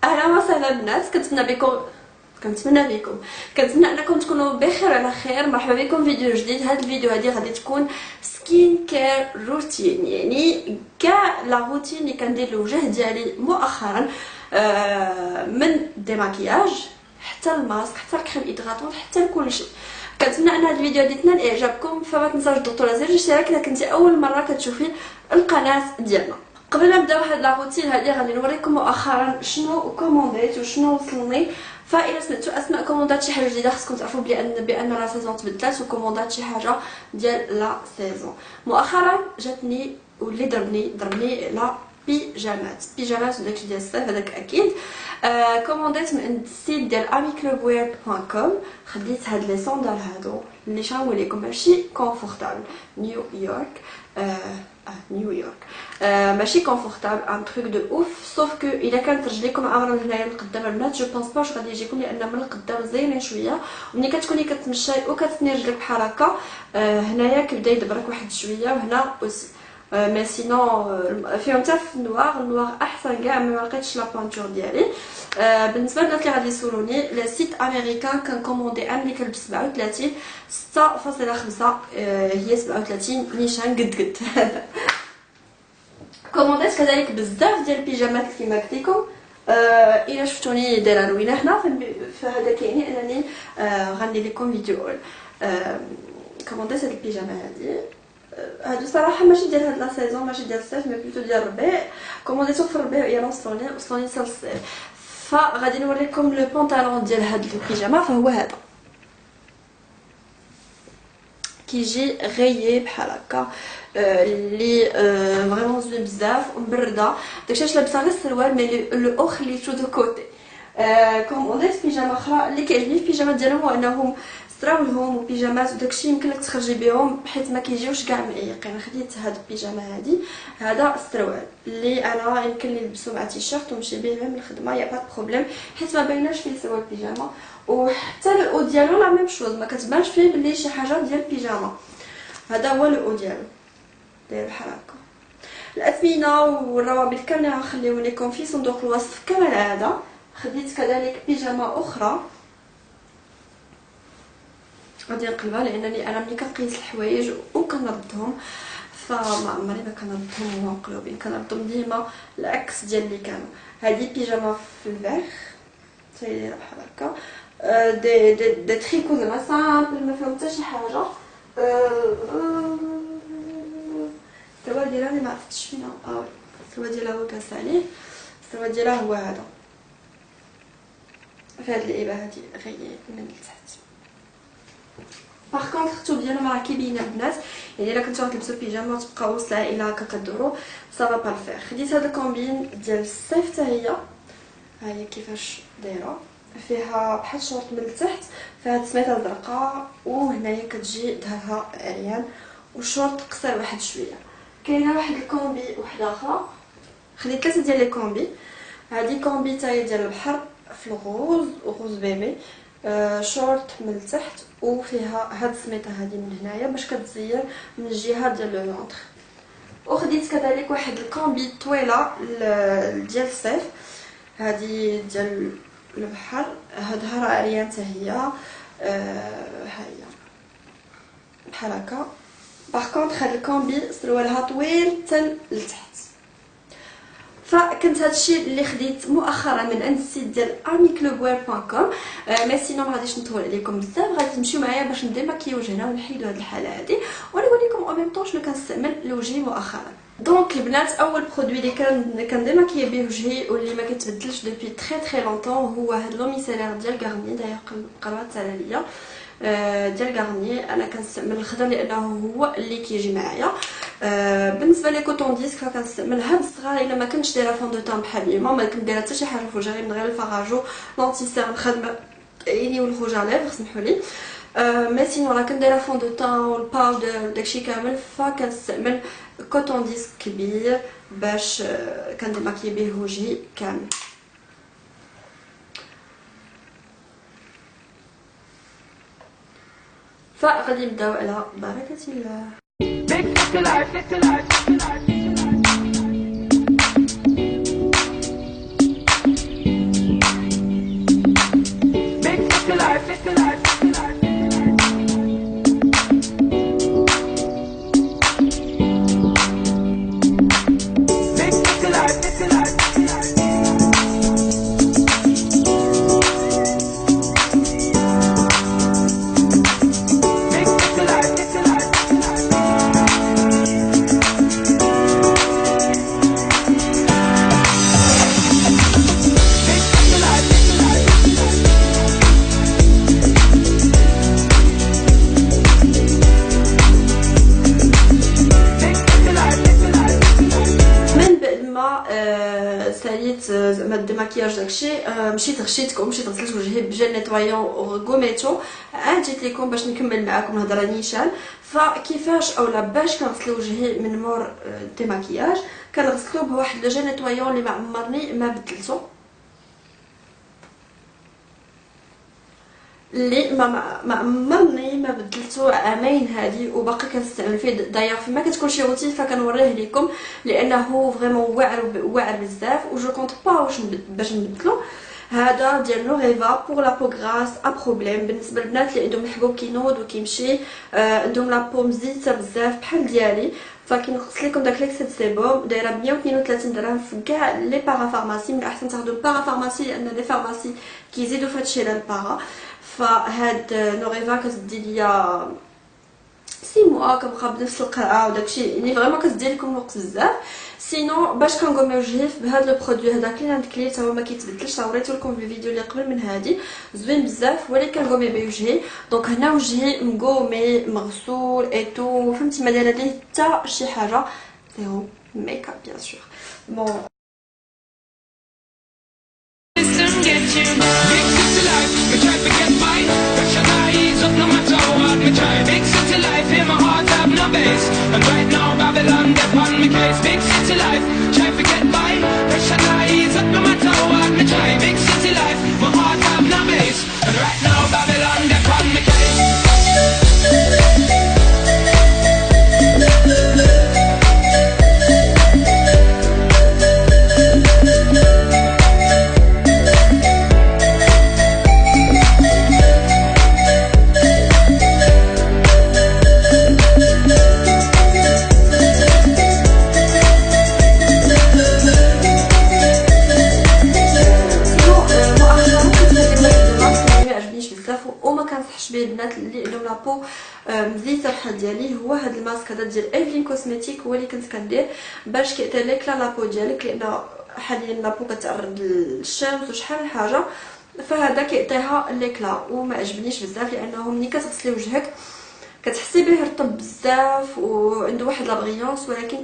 اهلا وسهلا الناس، كنتمنى انكم تكونوا بخير على خير. مرحبا بكم فيديو جديد. هذا الفيديو غادي تكون سكين كير روتين، يعني كاع لا روتين اللي كندير الوجه ديالي مؤخرا، من ديماكياج حتى الماسك حتى الكريم ايدغاتون حتى كلشي. كنتمنى ان هذا الفيديو غادي تنال اعجابكم، فما تنساوش تضغطوا على زر الاشتراك اذا كنتي اول مره كتشوفي القناه ديالنا. قبل ما نبداو هاد لا روتين هذه غادي نوريكم مؤخرا شنو كومونديت وشنو وصلني. فإلا سمعتوا اسماء كوموندات شي حاجه جديده خصكم تعرفوا بان لا سيزون تبدلات وكوموندات شي حاجه ديال لا سيزون. مؤخرا جاتني واللي ضربني لا بيجامات وداكشي ديال الصيف هذاك اكيد. كومونديت من عند السيت ديال amiclubwear.com. خديت هاد لي صوندال هادو اللي شاور لكم ماشي كونفورتابل نيويورك. ماشي كونفورتابل ان تروك دو اوف، سوف كو الا كانت رجليكم عامره هنايا لقدام البنات جو بونس با واش غادي يجيكم، لان من القدام زينين شويه، وملي كتكوني كتمشي وكتثني رجلك بحال هكا هنايا كيبدا يدبرك واحد شويه، وهنا مي سينون فيهم حتى في النوار احسن كاع. ما لقيتش لا بانتور ديالي. بالنسبه للناس اللي غادي يسولوني، لي سيت امريكان كنكوموندي ان اللي كلبس 37 6.5 هي 37 نيشان قد كومونديت كذلك بزاف ديال البيجامات كيما قلت لكم. الا شفتوني دايره روينه هنا فهذا كيعني انني غندير لكم فيديو اول. كومونديت هاد البيجامه هادو صراحه ماشي ديال هاد لا سيزون، ماشي ديال الصيف مي بلوتو ديال الربيع. كومونديتو في الربيع يلا وصلوني حتى للصيف. فغادي نوريكم لو بونطالون ديال هاد البيجامه، فهو هذا كيجي غيي بحال هكا اللي فريمون زوين بزاف ومبرده. داكشي علاش لابسه غير السروال مي لو او خليتو دو كوتي. كومونديت بيجامه اخرى اللي كيعجبني في البيجامات ديالهم هو انهم ستراولهم وبيجامات وداكشي يمكن لك تخرجي بهم حيت ما كيجيوش كاع معيقين. خديت هاد البيجامه هذا السروال اللي انا يمكن لي نلبسو مع تيشيرت ونمشي به ميم الخدمه يا با بروبليم، حيت ما بايناش فيه سروال البيجامه، وحتى الاو ديالو لا ميم شوز ما كتبانش فيه بلي شي حاجه ديال البيجامه. هذا هو الاو ديالو داير بحال هكا. الاثمنه والروابط كاملين غنخليهم لكم في صندوق الوصف كما العاده. خديت كذلك بيجامه اخرى غادي نقلبها لانني انا ملي كنقيس الحوايج وكنردهم فما عمري ما كنردهم وهم مقلوبين، كنردهم ديما العكس ديال اللي كانوا. هذه بيجامه في الفخ دايره بحال هكا، دي تريكو زعما سامبل ما فيهم حتى شي حاجه. السروال ديالها اللي ما عرفتش فينا السروال ديالها هو كاس عليه. السروال ديالها هو هذا في هاد العيبه هادي غير من التحت. باغ كونطخ الثوب ديالو ما راه كيبين البنات، يعني الا كنتو غتلبسوا بيجامه وتبقاو وسط العائله هكا كدوروا صافا با الفير. خديت هاد الكومبين ديال الصيف حتى هي، ها هي كيفاش دايره، فيها بحال شورت من التحت فيها السميطه زرقاء وهنايا كتجي ظهرها عريان وشورت قصير واحد شويه. كاينه واحد الكومبي وحده اخرى، خديت 3 ديال لي كومبي. هذه كومبي تاهي ديال البحر في الغوز وغوز بيبي، شورت من التحت وفيها هاد السميطه هذه من هنايا باش كتزير من الجهه ديال لو فونتر. وخديت كذلك واحد الكومبي طويله ديال الصيف، هذه ديال البحر، هاد ظهرها عريان حتى هي، ها هي بحال هكا. باغ كونطخ هاد الكومبي سروالها طويل حتى لتحت. فكنت هادشي اللي خديت مؤخرا من عند السيت ديال amiclubwear.com. مي سينو ما غاديش نطول عليكم بزاف، غادي تمشيو معايا باش نديماكيو وجهنا ونحيدو هاد الحاله هادي ونوريكم او ميم طون شنو كنستعمل لوجهي مؤخرا. دونك البنات اول برودوي اللي كنديماكي به وجهي واللي ما كيتبدلش دوبي تري لونطون هو هاد لو ميسيلير ديال غارني. داير قربات على ليا ديال غارني، انا كنستعمل الخضر لانه هو اللي كيجي معايا. بالنسبه لي كوطون ديسك فكنستعمل هاد الصغار الا ما كنتش دايره فون دو طون بحال اليوم، ما كنت دايره حتى شي حاجه في وجهي من غير الفراجو لونتي سيرم خدمه عيني والخوج على ليفر سمحوا لي. مي سينو راه كنت دايره فون دو طون والباودر داكشي كامل فكنستعمل كوطون ديسك كبير باش كنديماكي به وجهي كامل. فغادي نبداو على بركه الله. ماكياج داكشي. مشيت غشيتكم، مشيت غسلت وجهي بجل نيطوايون غوميتو، عاد جيت لكم باش نكمل معكم الهضره نيشان. فكيفاش اولا باش كنغسل وجهي من مور دي ماكياج، كنغسلو بواحد لو جيل نيطوايون اللي ما عمرني ما بدلتو، اللي ما عمرني ما بدلتو عامين هادي وباقي كنستعمل فيه. دايوغ فما كتكون شي روتين فكنوريه لكم لانه فريمون واعر بزاف، و جو كونط با باش نبدلو. هذا ديال لوريفا بور لا بو غراس ا بروبليم. بالنسبه للبنات اللي عندهم الحبوب كينوض وكيمشي، عندهم لا بو مزيته بزاف بحال ديالي، فكنقص لكم داك ليكسيد سيبوم دايره ب 132 درهم في كاع لي بارا فارماسي. من الاحسن تاخذوا بارا فارماسي لان لي فارماسي كيزيدوا في هادشي للبارا. فهاد نوريفا كتدي ليا 6 موا كنبقى بنفس القرعه وداكشي، يعني فريمون كتدي لكم الوقت بزاف. سينو باش كنغومي وجهي بهذا لو برودوي هذا كلين عند كلين تا هو ما كيتبدلش، وريته لكم في الفيديو اللي قبل من هذه، زوين بزاف. ولكن كنغومي به وجهي، دونك هنا وجهي مغومي مغسول ايتو، فهمتي ما دايره ليه حتى شي حاجه، زيرو ميك اب بيان سور. بون and right now Babylon get on me case. Big city life, try to get by. Pressure rise up no matter what me try. Big city life, my heart have no base. And right now Babylon get on me case. البنات اللي عندهم لابو مزيته بحال ديالي، هو هذا الماسك هذا ديال ايفلين كوزميتيك، هو اللي كنت كندير باش كيعطي لك لابو ديالك، لان حاليا لابو كتعرض للشمس وشحال من حاجه، فهذا كيعطيها ليكلا وما عجبنيش بزاف، لانه ملي كتغسلي وجهك كتحسي به رطب بزاف وعنده واحد لابغيونس، ولكن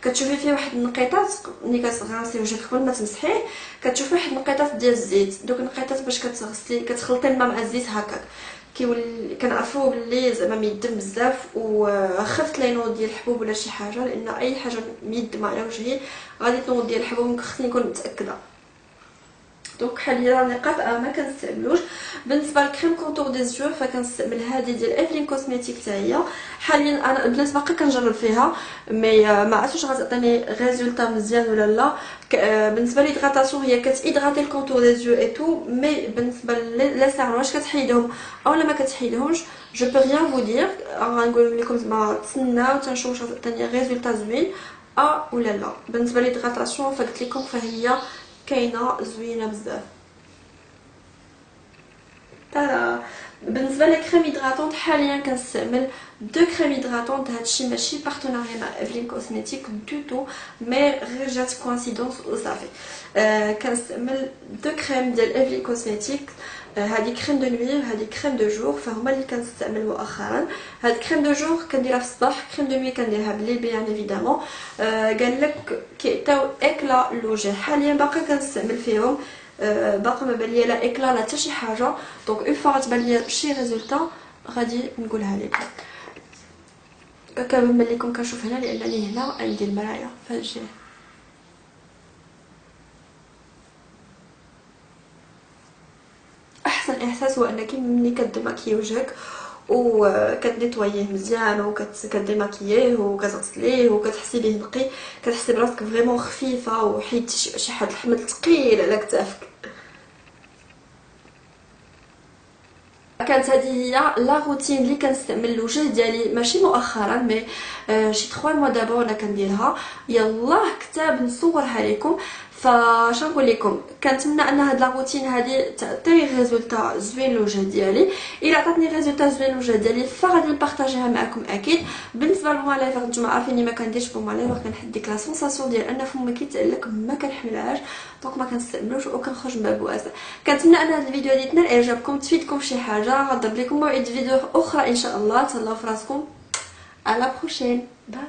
كتشوفي فيه واحد النقيطات ملي كتغسلي وجهك قبل ما تمسحيه، كتشوفي واحد النقيطات ديال الزيت. دوك النقيطات باش كتغسلي كتخلطي الماء مع الزيت هكاك كيولي كنعرفوا باللي زعما ميدم بزاف، وخفت لا ينوض ديال الحبوب ولا شي حاجه، لان اي حاجه ميدمه على وجهي غادي تنوض ديال الحبوب، خصني نكون متاكده. دونك حاليا النقاط ما كنستعملوش. بالنسبه للكريم كونتور دي زيو فكنستعمل هذه ديال ايفلين كوزميتيك حتى هي. حاليا انا البنات باقي كنجرب فيها، مي ما عرفتش غتعطيني ريزولطا مزيان ولا لا. بالنسبه لي هيدغاتاسيون هي كتهيدغاتي الكونتور دي زيو اي تو، مي بالنسبه لي سيرون واش كتحيدهم اولا ما كتحيدهمش جو بو ريان فو دير. غنقول لكم زعما تسناو تنشوفوا واش غتعطيني ريزولطا زوين ولا لا. بالنسبه لي هيدغاتاسيون فقلت لكم فهي كاينه زوينه بزاف. ترى بالنسبه لكريم هيدراتونط حاليا كنستعمل دو كريم هيدراتونط، هادشي ماشي بارتناريا مع ايفلين كوزميتيك دوتو، مي غير جات كوانسيدونس وصافي. كنستعمل دو كريم ديال ايفلين كوزميتيك، هذه كريم دو نوي وهذه كريم دو جور، فهما اللي كنستعمل مؤخرا. هاد كريم دو جور كنديرها في الصباح، كريم دو نوي كنديرها بالليل بيان ايفيدامون. قال لك كيعطيو اكلا لوجه، حاليا باقي كنستعمل فيهم، باقي ما بان ليا لا اكلا لا حتى شي حاجه. دونك اون فوا غتبان ليا شي ريزولطا غادي نقولها لكم. كنبان لكم كنشوف هنا لانني هنا عندي المرايه فهاد الجهه. احسن احساس هو انك ملي كدماكي وجهك وكتنيطويه مزيان وكديماكيه وكتغسليه وكتحسي به نقي، كتحسي براسك فريمون خفيفه وحيدتي شي حد الحمل ثقيل على كتافك. كانت هذه هي لا روتين اللي كنستعمل الوجه ديالي، ماشي مؤخرا مي شي 3 موا دابا وانا كنديرها. يلاه كتاب نصورها لكم. فاش نقول لكم كنتمنى ان هاد لا روتين هادي تعطي ريزولطا زوين للوجه ديالي. الا عطاتني ريزولطا زوين للوجه ديالي فغادي نبارطاجيها معكم اكيد. بالنسبه للماليف نتوما عارفيني ما كنديرش بماليف، كنحد ديك لا سونساسيون ديال ان فمي كيتعلق ما كنحملهاش، دونك ما كنستعملوش وكنخرج من باب واسع. كنتمنى ان هاد الفيديو هادي تنال اعجابكم، تفيدكم شي حاجه. غنضرب لكم موعد فيديو اخرى ان شاء الله. تهلاو فراسكم، على بروشين، باي.